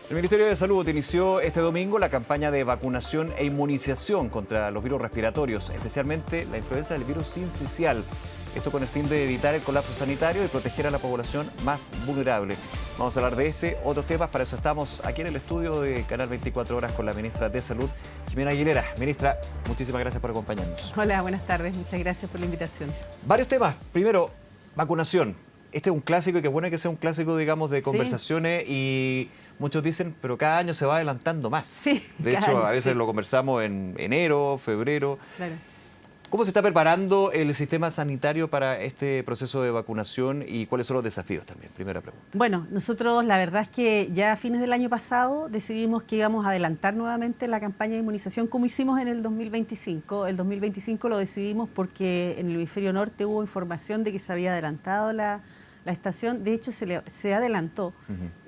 El Ministerio de Salud inició este domingo la campaña de vacunación e inmunización contra los virus respiratorios, especialmente la influenza del virus sincicial. Esto con el fin de evitar el colapso sanitario y proteger a la población más vulnerable. Vamos a hablar de otros temas. Para eso estamos aquí en el estudio de Canal 24 Horas con la ministra de Salud, Jimena Aguilera. Ministra, muchísimas gracias por acompañarnos. Hola, buenas tardes. Muchas gracias por la invitación. Varios temas. Primero, vacunación. Este es un clásico y qué bueno que sea un clásico, digamos, de conversaciones y muchos dicen, pero cada año se va adelantando más. Sí, de hecho, año, a veces sí. lo conversamos en enero, febrero. Claro. ¿Cómo se está preparando el sistema sanitario para este proceso de vacunación y cuáles son los desafíos también? Primera pregunta. Bueno, nosotros la verdad es que ya a fines del año pasado decidimos que íbamos a adelantar nuevamente la campaña de inmunización como hicimos en el 2025. El 2025 lo decidimos porque en el hemisferio norte hubo información de que se había adelantado la estación. De hecho, se adelantó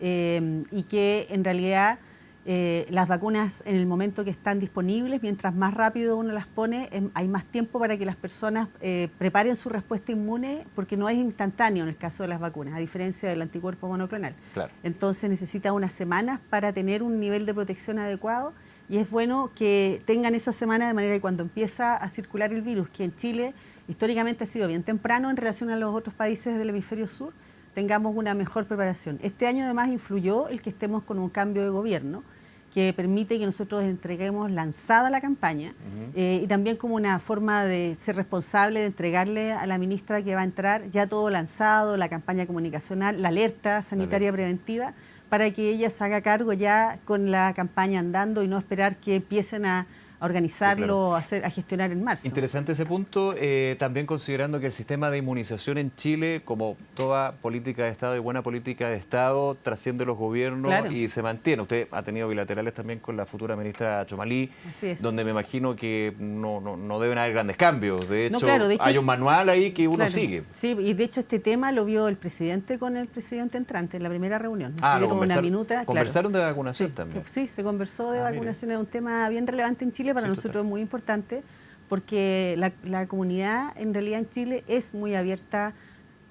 y que en realidad las vacunas en el momento que están disponibles, mientras más rápido uno las pone, hay más tiempo para que las personas preparen su respuesta inmune, porque no es instantáneo en el caso de las vacunas, a diferencia del anticuerpo monoclonal. Claro. Entonces necesita unas semanas para tener un nivel de protección adecuado y es bueno que tengan esa semana de manera que cuando empieza a circular el virus, que en Chile históricamente ha sido bien temprano en relación a los otros países del hemisferio sur, tengamos una mejor preparación. Este año además influyó el que estemos con un cambio de gobierno que permite que nosotros entreguemos lanzada la campaña y también como una forma de ser responsable de entregarle a la ministra que va a entrar ya todo lanzado, la campaña comunicacional, la alerta sanitaria preventiva, para que ella se haga cargo ya con la campaña andando y no esperar que empiecen a organizarlo, sí, claro, a gestionar en marzo. Interesante ese punto, también considerando que el sistema de inmunización en Chile, como toda política de Estado y buena política de Estado, trasciende los gobiernos, claro, y se mantiene. Usted ha tenido bilaterales también con la futura ministra Chomalí, donde me imagino que no deben haber grandes cambios. De hecho, hay un manual ahí que uno, claro, sigue. Sí, y de hecho este tema lo vio el presidente con el presidente entrante en la primera reunión. ¿Conversaron de vacunación también? Sí, se conversó de vacunación, es un tema bien relevante en Chile. Para nosotros es muy importante porque la comunidad en realidad en Chile es muy abierta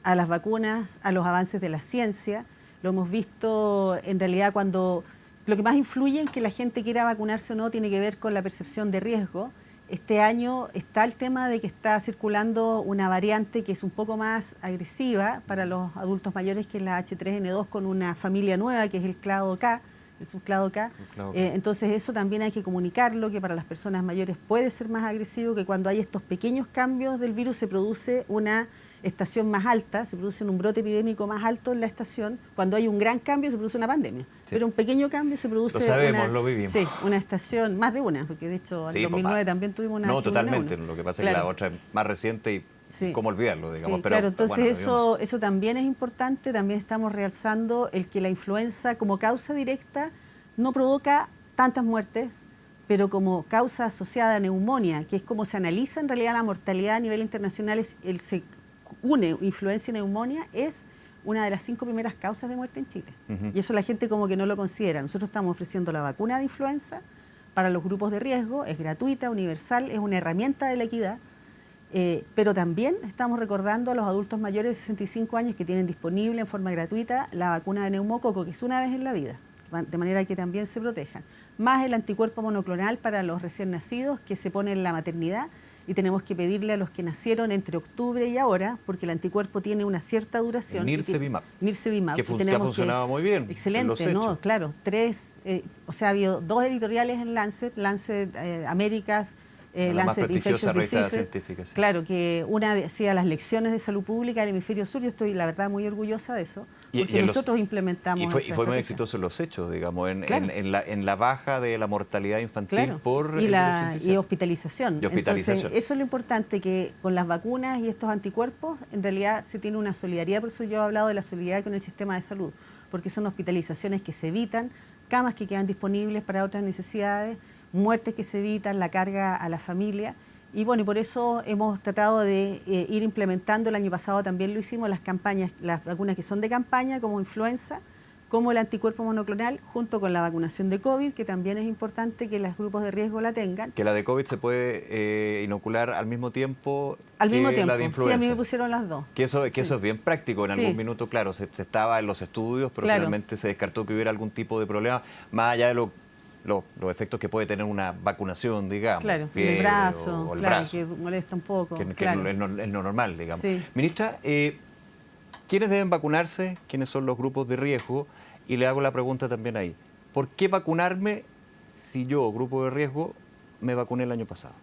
a las vacunas, a los avances de la ciencia. Lo hemos visto en realidad cuando lo que más influye en que la gente quiera vacunarse o no tiene que ver con la percepción de riesgo. Este año está el tema de que está circulando una variante que es un poco más agresiva para los adultos mayores, que es la H3N2 con una familia nueva que es el clado K. El subclado K. Entonces eso también hay que comunicarlo, que para las personas mayores puede ser más agresivo, que cuando hay estos pequeños cambios del virus se produce una estación más alta, se produce un brote epidémico más alto en la estación. Cuando hay un gran cambio se produce una pandemia, pero un pequeño cambio se produce lo vivimos. Sí, una estación, más de una, porque de hecho en el 2009 también tuvimos una No, H1N1. totalmente, lo que pasa es que la otra es más reciente y cómo olvidarlo, digamos. Sí, pero, claro, entonces bueno, eso también es importante. También estamos realzando el que la influenza como causa directa no provoca tantas muertes, pero como causa asociada a neumonía, que es como se analiza en realidad la mortalidad a nivel internacional, se une influenza y neumonía, es una de las 5 primeras causas de muerte en Chile. Y eso la gente como que no lo considera. Nosotros estamos ofreciendo la vacuna de influenza para los grupos de riesgo, es gratuita, universal, es una herramienta de la equidad. Pero también estamos recordando a los adultos mayores de 65 años que tienen disponible en forma gratuita la vacuna de neumococo, que es una vez en la vida, de manera que también se protejan. Más el anticuerpo monoclonal para los recién nacidos que se pone en la maternidad y tenemos que pedirle a los que nacieron entre octubre y ahora, porque el anticuerpo tiene una cierta duración. Nirsevimab. Que ha funcionado muy bien. Excelente, ¿no? Claro, ha habido 2 editoriales en Lancet Américas, Lancet Infectious Diseases, sí. Claro, que una decía las lecciones de salud pública del hemisferio sur. Yo estoy, la verdad, muy orgullosa de eso, porque nosotros implementamos y fue muy exitoso en los hechos, digamos, en la baja de la mortalidad infantil, claro, por y hospitalización. Y hospitalización. Entonces, eso es lo importante, que con las vacunas y estos anticuerpos, en realidad se tiene una solidaridad. Por eso yo he hablado de la solidaridad con el sistema de salud, porque son hospitalizaciones que se evitan, camas que quedan disponibles para otras necesidades, muertes que se evitan, la carga a la familia. Y bueno, y por eso hemos tratado de ir implementando, el año pasado también lo hicimos, las campañas, las vacunas que son de campaña, como influenza, como el anticuerpo monoclonal, junto con la vacunación de COVID, que también es importante que los grupos de riesgo la tengan. Que la de COVID se puede inocular al mismo tiempo Al mismo que tiempo, la de influenza. sí, a mí me pusieron las dos. Que eso es bien práctico. En algún minuto, claro, se estaba en los estudios, pero finalmente se descartó que hubiera algún tipo de problema, más allá de los efectos que puede tener una vacunación, digamos. Claro, fiebre, el brazo, o el claro, brazo, que molesta un poco. que claro. es lo normal, digamos. Sí. Ministra, ¿quiénes deben vacunarse? ¿Quiénes son los grupos de riesgo? Y le hago la pregunta también ahí. ¿Por qué vacunarme si yo, grupo de riesgo, me vacuné el año pasado?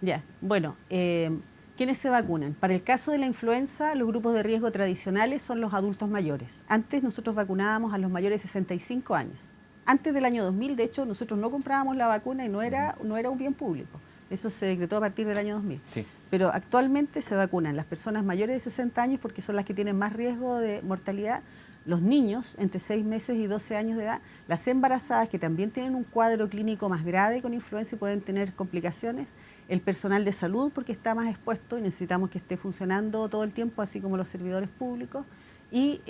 Ya, bueno, ¿quiénes se vacunan? Para el caso de la influenza, los grupos de riesgo tradicionales son los adultos mayores. Antes nosotros vacunábamos a los mayores de 65 años. Antes del año 2000, de hecho, nosotros no comprábamos la vacuna y no era un bien público. Eso se decretó a partir del año 2000. Sí. Pero actualmente se vacunan las personas mayores de 60 años porque son las que tienen más riesgo de mortalidad, los niños entre 6 meses y 12 años de edad, las embarazadas que también tienen un cuadro clínico más grave con influenza y pueden tener complicaciones, el personal de salud porque está más expuesto y necesitamos que esté funcionando todo el tiempo, así como los servidores públicos, y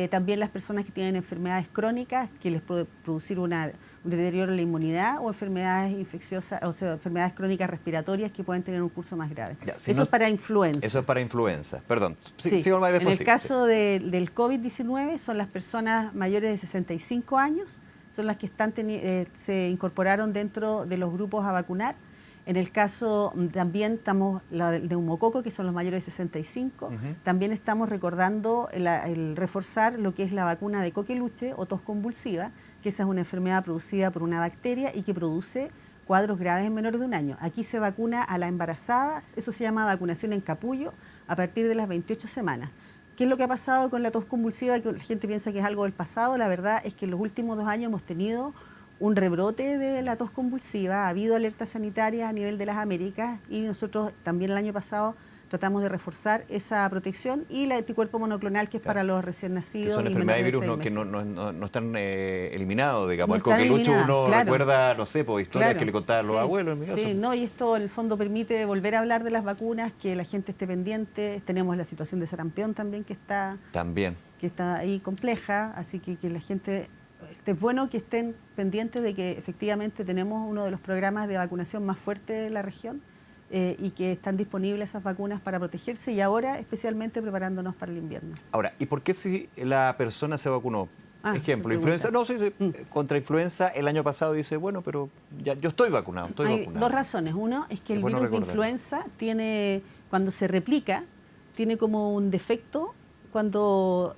también las personas que tienen enfermedades crónicas que les puede producir un deterioro en la inmunidad o enfermedades infecciosas, o sea, enfermedades crónicas respiratorias que pueden tener un curso más grave. Ya, si eso es para influenza. Eso es para influenza, perdón. Sí. Sigo más después. En el caso del COVID-19 son las personas mayores de 65 años, son las que se incorporaron dentro de los grupos a vacunar. En el caso también estamos la del neumococo, que son los mayores de 65. También estamos recordando el reforzar lo que es la vacuna de coqueluche o tos convulsiva, que esa es una enfermedad producida por una bacteria y que produce cuadros graves en menores de un año. Aquí se vacuna a la embarazada, eso se llama vacunación en capullo, a partir de las 28 semanas. ¿Qué es lo que ha pasado con la tos convulsiva? Que la gente piensa que es algo del pasado. La verdad es que en los últimos 2 años hemos tenido un rebrote de la tos convulsiva, ha habido alertas sanitarias a nivel de las Américas y nosotros también el año pasado tratamos de reforzar esa protección y el anticuerpo monoclonal que es para los recién nacidos. Que son enfermedades de virus que no están eliminados, digamos. El coqueluche uno recuerda, no sé, por historias que le contaban los abuelos en mi caso. Sí, no, y esto en el fondo permite volver a hablar de las vacunas, que la gente esté pendiente. Tenemos la situación de sarampión también que está ahí compleja, así que la gente... Es bueno que estén pendientes de que efectivamente tenemos uno de los programas de vacunación más fuertes de la región y que están disponibles esas vacunas para protegerse y ahora especialmente preparándonos para el invierno. Ahora, ¿y por qué si la persona se vacunó? Ejemplo, influenza, contra influenza el año pasado dice, bueno, pero ya yo estoy vacunado, Hay 2 razones. Uno es que el virus de influenza cuando se replica, tiene como un defecto cuando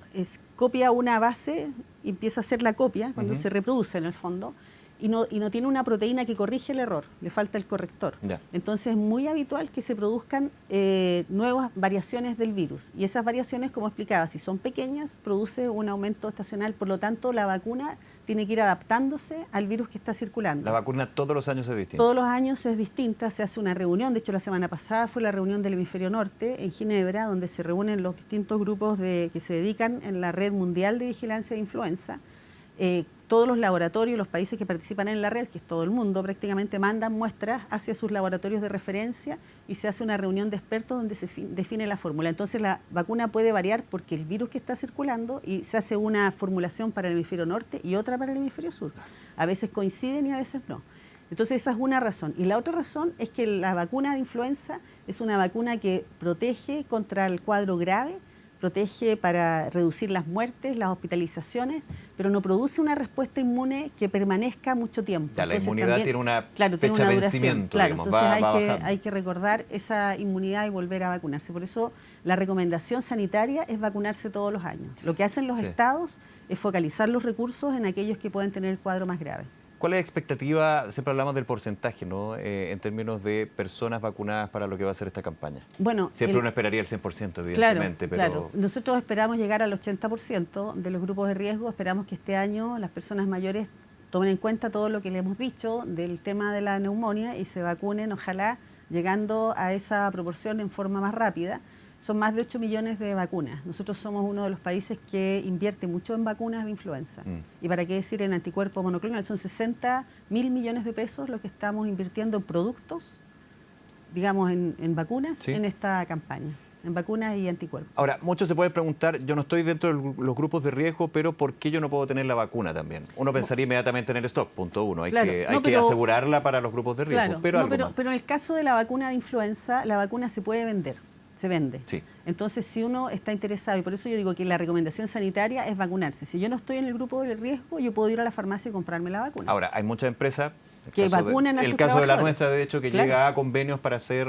copia una base y empieza a hacer la copia, cuando se reproduce en el fondo, y no tiene una proteína que corrige el error, le falta el corrector. Entonces es muy habitual que se produzcan nuevas variaciones del virus. Y esas variaciones, como explicaba, si son pequeñas, produce un aumento estacional. Por lo tanto, la vacuna tiene que ir adaptándose al virus que está circulando. ¿La vacuna todos los años es distinta? Todos los años es distinta, se hace una reunión. De hecho, la semana pasada fue la reunión del hemisferio norte en Ginebra, donde se reúnen los distintos grupos que se dedican en la Red Mundial de Vigilancia de Influenza. Todos los laboratorios, los países que participan en la red, que es todo el mundo, prácticamente mandan muestras hacia sus laboratorios de referencia y se hace una reunión de expertos donde se define la fórmula. Entonces la vacuna puede variar porque el virus que está circulando y se hace una formulación para el hemisferio norte y otra para el hemisferio sur. A veces coinciden y a veces no. Entonces esa es una razón. Y la otra razón es que la vacuna de influenza es una vacuna que protege contra el cuadro grave, protege para reducir las muertes, las hospitalizaciones, pero no produce una respuesta inmune que permanezca mucho tiempo. La inmunidad tiene una fecha tiene una de duración. vencimiento, Claro, digamos, entonces hay que recordar esa inmunidad y volver a vacunarse. Por eso la recomendación sanitaria es vacunarse todos los años. Lo que hacen los estados es focalizar los recursos en aquellos que pueden tener el cuadro más grave. ¿Cuál es la expectativa? Siempre hablamos del porcentaje, ¿no? En términos de personas vacunadas para lo que va a ser esta campaña. Bueno, siempre uno esperaría el 100%, evidentemente. Claro. Nosotros esperamos llegar al 80% de los grupos de riesgo. Esperamos que este año las personas mayores tomen en cuenta todo lo que le hemos dicho del tema de la neumonía y se vacunen, ojalá, llegando a esa proporción en forma más rápida. Son más de 8 millones de vacunas. Nosotros somos uno de los países que invierte mucho en vacunas de influenza. Y para qué decir en anticuerpo monoclonal, son 60.000 millones de pesos lo que estamos invirtiendo en productos, digamos en vacunas, en esta campaña. en vacunas y anticuerpos. Ahora, muchos se pueden preguntar, yo no estoy dentro de los grupos de riesgo, pero ¿por qué yo no puedo tener la vacuna también? Uno pensaría inmediatamente en el stock, punto uno. Hay que asegurarla para los grupos de riesgo. Claro, pero en el caso de la vacuna de influenza, la vacuna se puede vender. Se vende. Sí. Entonces, si uno está interesado, y por eso yo digo que la recomendación sanitaria es vacunarse. Si yo no estoy en el grupo de riesgo, yo puedo ir a la farmacia y comprarme la vacuna. Ahora, hay muchas empresas que vacunan a sus el caso de la trabajadores. nuestra, de hecho, que llega a convenios para hacer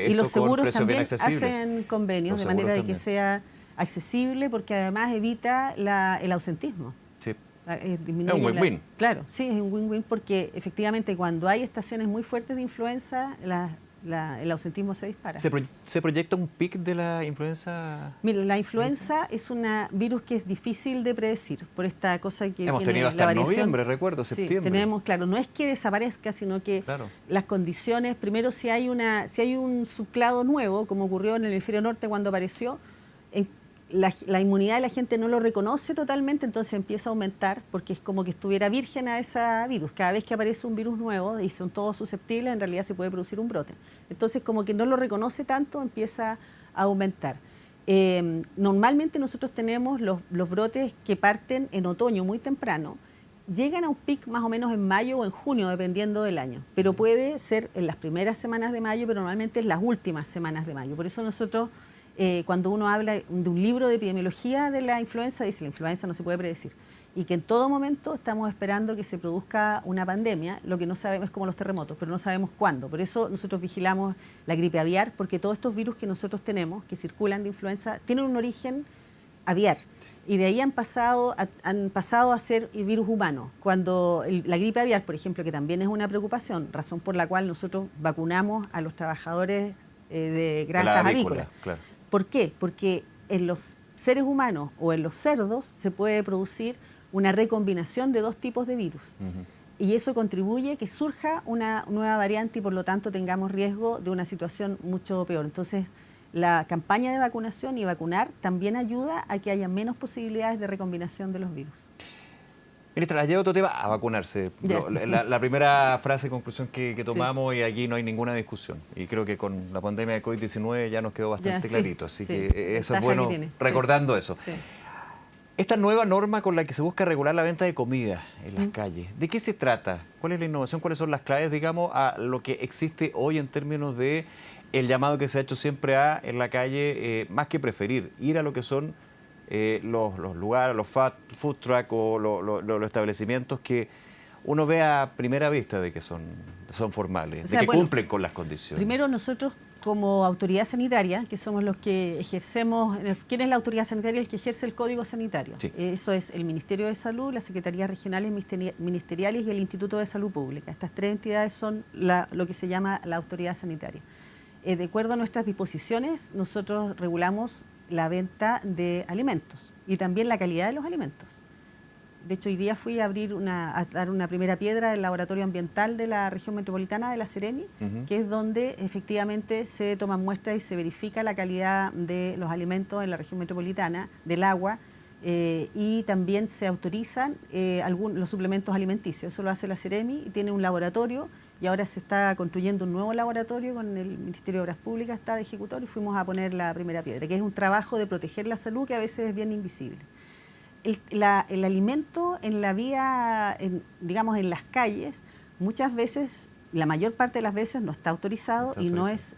y los seguros con precios bien también accesibles. hacen convenios de manera de que sea accesible, porque además evita el ausentismo. Sí. Es un win-win. Claro, sí, es un win-win porque efectivamente cuando hay estaciones muy fuertes de influenza, el ausentismo se dispara. ¿Se proyecta un pic de la influenza? Mira, la influenza es un virus que es difícil de predecir por esta cosa que hemos tiene tenido hasta la variación. Noviembre, recuerdo, septiembre. Sí, tenemos, claro, no es que desaparezca, sino que las condiciones, primero si hay un subclado nuevo, como ocurrió en el hemisferio norte cuando apareció, la inmunidad de la gente no lo reconoce totalmente, entonces empieza a aumentar, porque es como que estuviera virgen a ese virus. Cada vez que aparece un virus nuevo y son todos susceptibles, en realidad se puede producir un brote. Entonces, como que no lo reconoce tanto, empieza a aumentar. Normalmente nosotros tenemos los brotes que parten en otoño muy temprano, llegan a un pic más o menos en mayo o en junio, dependiendo del año, pero puede ser en las primeras semanas de mayo, pero normalmente en las últimas semanas de mayo. Por eso nosotros, cuando uno habla de un libro de epidemiología de la influenza, dice la influenza no se puede predecir y que en todo momento estamos esperando que se produzca una pandemia. Lo que no sabemos es como los terremotos, pero no sabemos cuándo. Por eso nosotros vigilamos la gripe aviar, porque todos estos virus que nosotros tenemos, que circulan de influenza, tienen un origen aviar y de ahí han pasado a ser virus humanos. Cuando la gripe aviar, por ejemplo, que también es una preocupación, razón por la cual nosotros vacunamos a los trabajadores de granjas avícolas. Claro. ¿Por qué? Porque en los seres humanos o en los cerdos se puede producir una recombinación de dos tipos de virus. Y eso contribuye a que surja una nueva variante y por lo tanto tengamos riesgo de una situación mucho peor. Entonces, la campaña de vacunación y vacunar también ayuda a que haya menos posibilidades de recombinación de los virus. Ministra, la llevo otro tema, a vacunarse. La primera frase de conclusión que tomamos, y aquí no hay ninguna discusión. Y creo que con la pandemia de COVID-19 ya nos quedó bastante clarito. Así que eso es bueno, recordando eso. Sí. Esta nueva norma con la que se busca regular la venta de comida en las calles, ¿de qué se trata? ¿Cuál es la innovación? ¿Cuáles son las claves, digamos, a lo que existe hoy en términos de el llamado que se ha hecho siempre en la calle, más que preferir, ir a lo que son los lugares, los food truck o los establecimientos que uno ve a primera vista de que son formales, o sea, de que cumplen con las condiciones? Primero nosotros como autoridad sanitaria, que somos los que ejercemos, ¿quién es la autoridad sanitaria? El que ejerce el Código Sanitario. Sí. Eso es el Ministerio de Salud, las Secretarías Regionales Ministeriales y el Instituto de Salud Pública. Estas tres entidades son lo que se llama la autoridad sanitaria. De acuerdo a nuestras disposiciones, nosotros regulamos la venta de alimentos y también la calidad de los alimentos. De hecho, hoy día fui a dar una primera piedra del laboratorio ambiental de la región metropolitana de la Seremi, que es donde efectivamente se toman muestras y se verifica la calidad de los alimentos en la región metropolitana, del agua, y también se autorizan los suplementos alimenticios. Eso lo hace la Seremi y tiene un laboratorio, y ahora se está construyendo un nuevo laboratorio con el Ministerio de Obras Públicas, está de ejecutor, y fuimos a poner la primera piedra, que es un trabajo de proteger la salud que a veces es bien invisible. El alimento en la vía, digamos en las calles, muchas veces, la mayor parte de las veces no está autorizado, y no es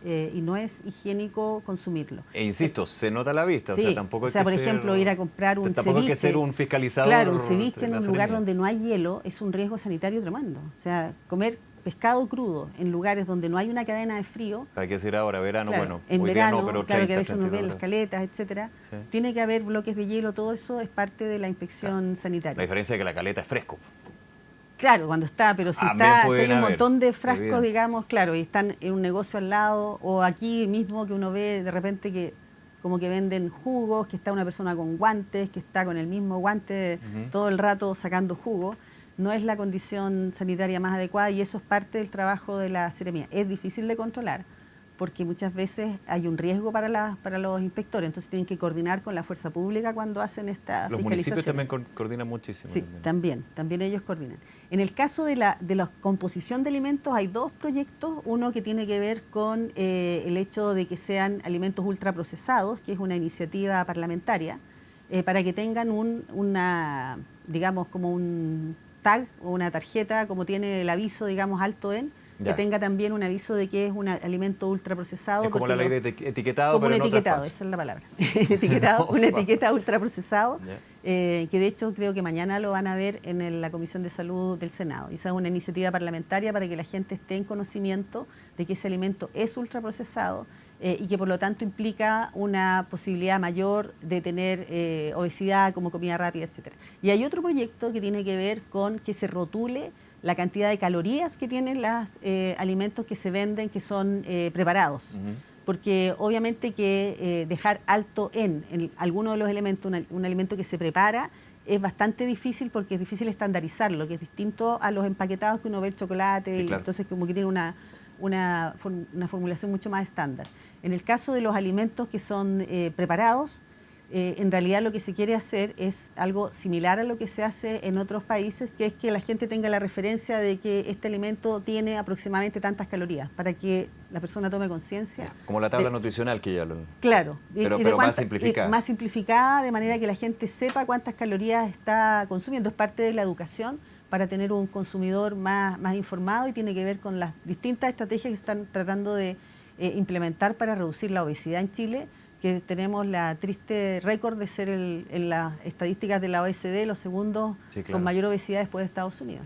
higiénico consumirlo. E insisto, se nota a la vista, sí, o sea, tampoco hay por ejemplo, ir a comprar un ceviche. Tampoco hay que ser un fiscalizador. Claro, un ceviche en un lugar donde no hay hielo es un riesgo sanitario tremendo. O sea, comer pescado crudo en lugares donde no hay una cadena de frío. Hay que decir ahora, verano, claro, bueno, en hoy verano, día no, pero claro 30, que a veces uno ve 32 las caletas, etcétera. Sí. Tiene que haber bloques de hielo, todo eso es parte de la inspección sanitaria. La diferencia es que la caleta es fresco. Claro, cuando está, pero si hay un montón de frascos, evidente, digamos, claro, y están en un negocio al lado, o aquí mismo que uno ve de repente que como que venden jugos, que está una persona con guantes, que está con el mismo guante todo el rato sacando jugo. No es la condición sanitaria más adecuada y eso es parte del trabajo de la Seremía. Es difícil de controlar porque muchas veces hay un riesgo para los inspectores, entonces tienen que coordinar con la fuerza pública cuando hacen esta Los fiscalización. municipios también coordinan muchísimo. Sí, también ellos coordinan. En el caso de la composición de alimentos hay dos proyectos, uno que tiene que ver con el hecho de que sean alimentos ultraprocesados, que es una iniciativa parlamentaria, para que tengan digamos, como un tag o una tarjeta, como tiene el aviso, digamos, alto en, que tenga también un aviso de que es un alimento ultraprocesado. Es como la ley de etiquetado, como pero un etiquetado, esa es la palabra. Etiquetado, una etiqueta ultraprocesado, que de hecho creo que mañana lo van a ver en la Comisión de Salud del Senado. Esa es una iniciativa parlamentaria para que la gente esté en conocimiento de que ese alimento es ultraprocesado y que por lo tanto implica una posibilidad mayor de tener obesidad como comida rápida, etcétera. Y hay otro proyecto que tiene que ver con que se rotule la cantidad de calorías que tienen los alimentos que se venden, que son preparados. Porque obviamente que dejar alto en alguno de los elementos, un alimento que se prepara, es bastante difícil porque es difícil estandarizarlo, que es distinto a los empaquetados que uno ve el chocolate, sí, claro. Entonces como que tiene una formulación mucho más estándar. En el caso de los alimentos que son preparados, en realidad lo que se quiere hacer es algo similar a lo que se hace en otros países, que es que la gente tenga la referencia de que este alimento tiene aproximadamente tantas calorías, para que la persona tome conciencia. Como la tabla nutricional que ya lo... Claro. Pero más simplificada. Más simplificada, de manera que la gente sepa cuántas calorías está consumiendo. Es parte de la educación para tener un consumidor más informado y tiene que ver con las distintas estrategias que están tratando de implementar para reducir la obesidad en Chile, que tenemos la triste récord de ser en las estadísticas de la OECD los segundos con mayor obesidad después de Estados Unidos.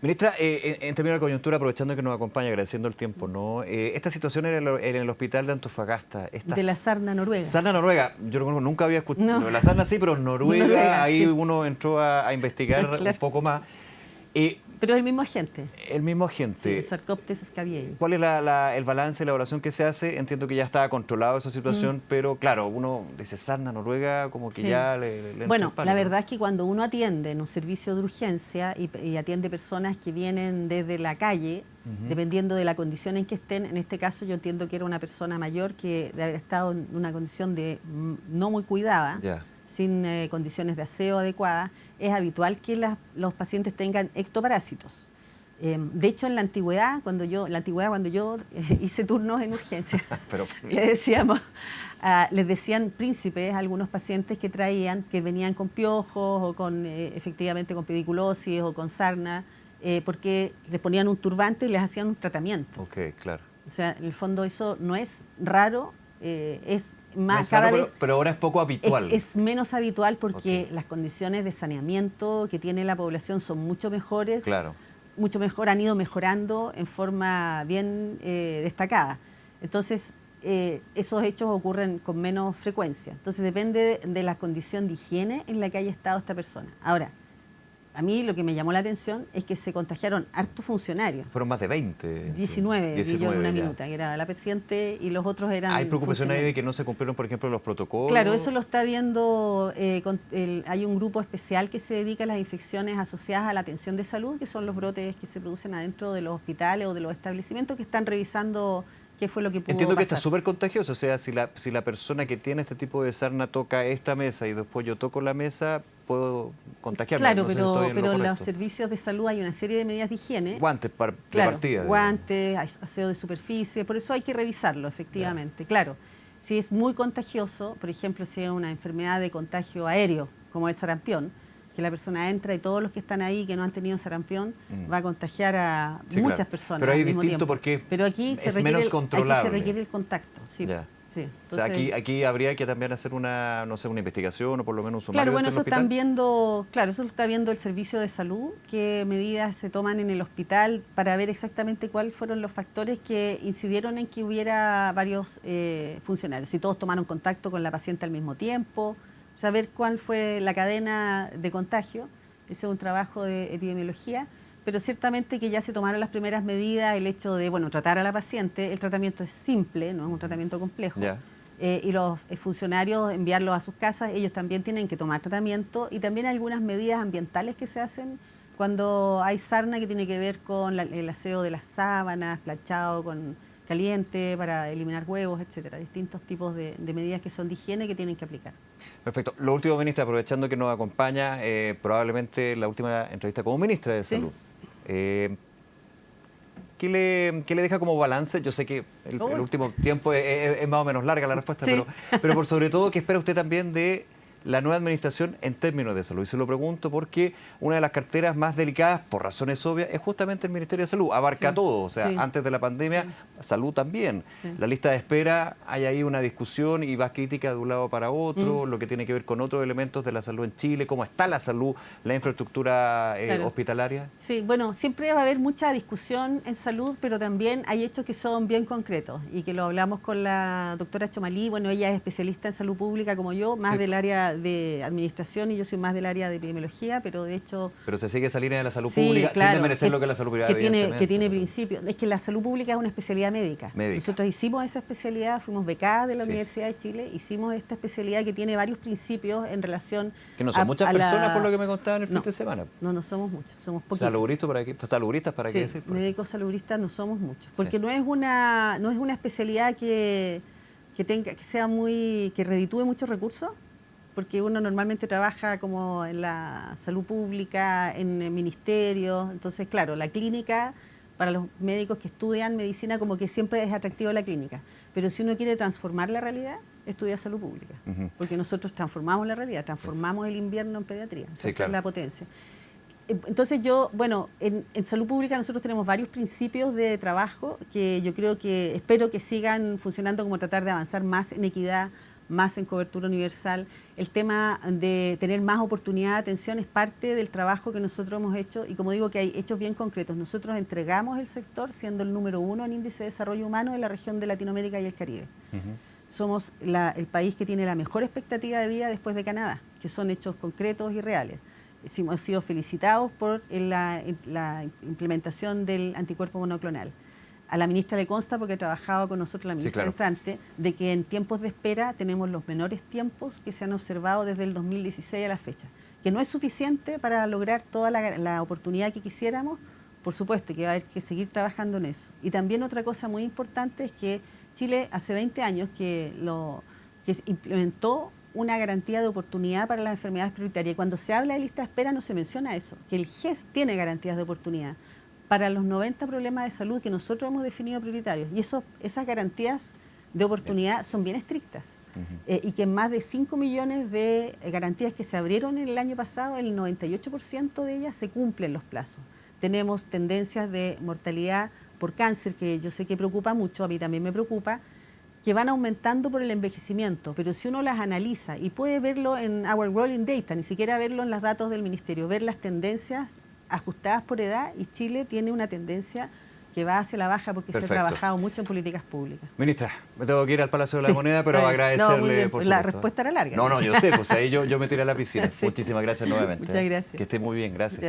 Ministra, en términos de coyuntura, aprovechando que nos acompaña, agradeciendo el tiempo, ¿no? Esta situación era en el hospital de Antofagasta. De la sarna noruega. Sarna noruega, yo nunca había escuchado. No. La sarna sí, pero Noruega ahí sí. Uno entró a investigar claro. Un poco más. Pero es el mismo agente. El mismo agente. Sí, Sarcoptes scabiei. ¿Cuál es el balance, la evaluación que se hace? Entiendo que ya estaba controlado esa situación, pero claro, uno dice sarna noruega, como que ya le bueno, la verdad es que cuando uno atiende en un servicio de urgencia y atiende personas que vienen desde la calle, dependiendo de la condición en que estén, en este caso yo entiendo que era una persona mayor que de haber estado en una condición de no muy cuidada, sin condiciones de aseo adecuadas, es habitual que los pacientes tengan ectoparásitos. De hecho, en la antigüedad, cuando yo hice turnos en urgencia, les decían príncipes a algunos pacientes que traían, que venían con piojos o efectivamente con pediculosis o con sarna, porque les ponían un turbante y les hacían un tratamiento. Ok, claro. O sea, en el fondo eso no es raro, es más, no es cada raro, vez... Pero ahora es poco habitual. Es menos habitual porque las condiciones de saneamiento que tiene la población son mucho mejores. Claro. Mucho mejor, han ido mejorando en forma bien destacada. Entonces, esos hechos ocurren con menos frecuencia. Entonces, depende de la condición de higiene en la que haya estado esta persona. Ahora, a mí lo que me llamó la atención es que se contagiaron hartos funcionarios. Fueron más de 20. 19 vi yo en una minuta, que era la paciente y los otros eran... ¿Hay preocupación ahí de que no se cumplieron, por ejemplo, los protocolos? Claro, eso lo está viendo, hay un grupo especial que se dedica a las infecciones asociadas a la atención de salud, que son los brotes que se producen adentro de los hospitales o de los establecimientos, que están revisando qué fue lo que pudo Entiendo que pasar. está súper contagioso, o sea, si la persona que tiene este tipo de sarna toca esta mesa y después yo toco la mesa, puedo contagiarme. Claro, no pero en los servicios de salud hay una serie de medidas de higiene. Guantes de partida. Guantes, aseo de superficie, por eso hay que revisarlo, efectivamente. Claro, si es muy contagioso, por ejemplo, si es una enfermedad de contagio aéreo, como el sarampión, que la persona entra y todos los que están ahí que no han tenido sarampión va a contagiar a muchas personas. Pero ahí al mismo distinto tiempo. Porque pero aquí es menos controlable. Aquí se requiere el contacto. Sí. Sí. Entonces, o sea, aquí habría que también hacer una investigación o por lo menos un sumario. Claro, bueno, eso están viendo, eso lo está viendo el servicio de salud, qué medidas se toman en el hospital para ver exactamente cuáles fueron los factores que incidieron en que hubiera varios funcionarios. Si todos tomaron contacto con la paciente al mismo tiempo, saber cuál fue la cadena de contagio. Ese es un trabajo de epidemiología, pero ciertamente que ya se tomaron las primeras medidas, el hecho de, tratar a la paciente, el tratamiento es simple, no es un tratamiento complejo, y los funcionarios enviarlos a sus casas, ellos también tienen que tomar tratamiento, y también hay algunas medidas ambientales que se hacen cuando hay sarna que tiene que ver con el aseo de las sábanas, planchado con caliente, para eliminar huevos, etcétera. Distintos tipos de medidas que son de higiene que tienen que aplicar. Perfecto. Lo último, ministra, aprovechando que nos acompaña, probablemente la última entrevista como ministra de Salud. ¿Qué le deja como balance? Yo sé que el último tiempo es más o menos larga la respuesta, pero por sobre todo, ¿qué espera usted también de la nueva administración en términos de salud? Y se lo pregunto porque una de las carteras más delicadas, por razones obvias, es justamente el Ministerio de Salud. Abarca todo, o sea, antes de la pandemia, salud también. La lista de espera, hay ahí una discusión y va crítica de un lado para otro, lo que tiene que ver con otros elementos de la salud en Chile, cómo está la salud, la infraestructura hospitalaria. Sí, bueno, siempre va a haber mucha discusión en salud, pero también hay hechos que son bien concretos y que lo hablamos con la doctora Chomalí. Bueno, ella es especialista en salud pública como yo, más del área de administración, y yo soy más del área de epidemiología, pero de hecho... Pero se sigue esa línea de la salud pública, sin desmerecer lo que es la salud privada, que tiene principios. Es que la salud pública es una especialidad médica. Nosotros hicimos esa especialidad, fuimos becadas de la Universidad de Chile, hicimos esta especialidad que tiene varios principios en relación... Que no son muchas personas, por lo que me contaban el fin de semana. No somos muchos, somos poquitos. Salubristas, ¿para qué decir? Médicos salubristas no somos muchos, porque no es una especialidad que reditúe muchos recursos, porque uno normalmente trabaja como en la salud pública, en ministerios. Entonces, claro, la clínica, para los médicos que estudian medicina, como que siempre es atractiva la clínica. Pero si uno quiere transformar la realidad, estudia salud pública. Porque nosotros transformamos la realidad, transformamos el invierno en pediatría. Esa es la potencia. Entonces en salud pública nosotros tenemos varios principios de trabajo que yo espero que sigan funcionando, como tratar de avanzar más en equidad, más en cobertura universal. El tema de tener más oportunidad de atención es parte del trabajo que nosotros hemos hecho, y como digo, que hay hechos bien concretos. Nosotros entregamos el sector siendo el número 1 en índice de desarrollo humano de la región de Latinoamérica y el Caribe. Somos el país que tiene la mejor expectativa de vida después de Canadá, que son hechos concretos y reales. Hemos sido felicitados por la implementación del anticuerpo monoclonal. A la ministra le consta, porque trabajaba con nosotros la ministra Infante, de que en tiempos de espera tenemos los menores tiempos que se han observado desde el 2016 a la fecha, que no es suficiente para lograr toda la oportunidad que quisiéramos, por supuesto, que va a haber que seguir trabajando en eso. Y también otra cosa muy importante es que Chile hace 20 años que implementó una garantía de oportunidad para las enfermedades prioritarias. Y cuando se habla de lista de espera no se menciona eso, que el GES tiene garantías de oportunidad para los 90 problemas de salud que nosotros hemos definido prioritarios. Y esas garantías de oportunidad son bien estrictas. Y que en más de 5 millones de garantías que se abrieron en el año pasado, el 98% de ellas se cumplen los plazos. Tenemos tendencias de mortalidad por cáncer, que yo sé que preocupa mucho, a mí también me preocupa, que van aumentando por el envejecimiento, pero si uno las analiza, y puede verlo en Our Rolling Data, ni siquiera verlo en los datos del Ministerio, ver las tendencias ajustadas por edad, y Chile tiene una tendencia que va hacia la baja porque se ha trabajado mucho en políticas públicas. Ministra, me tengo que ir al Palacio de la Moneda, pero agradecerle por la respuesta era larga. No, yo sé, pues ahí yo me tiré a la piscina. Muchísimas gracias nuevamente. Muchas gracias. Que esté muy bien, gracias.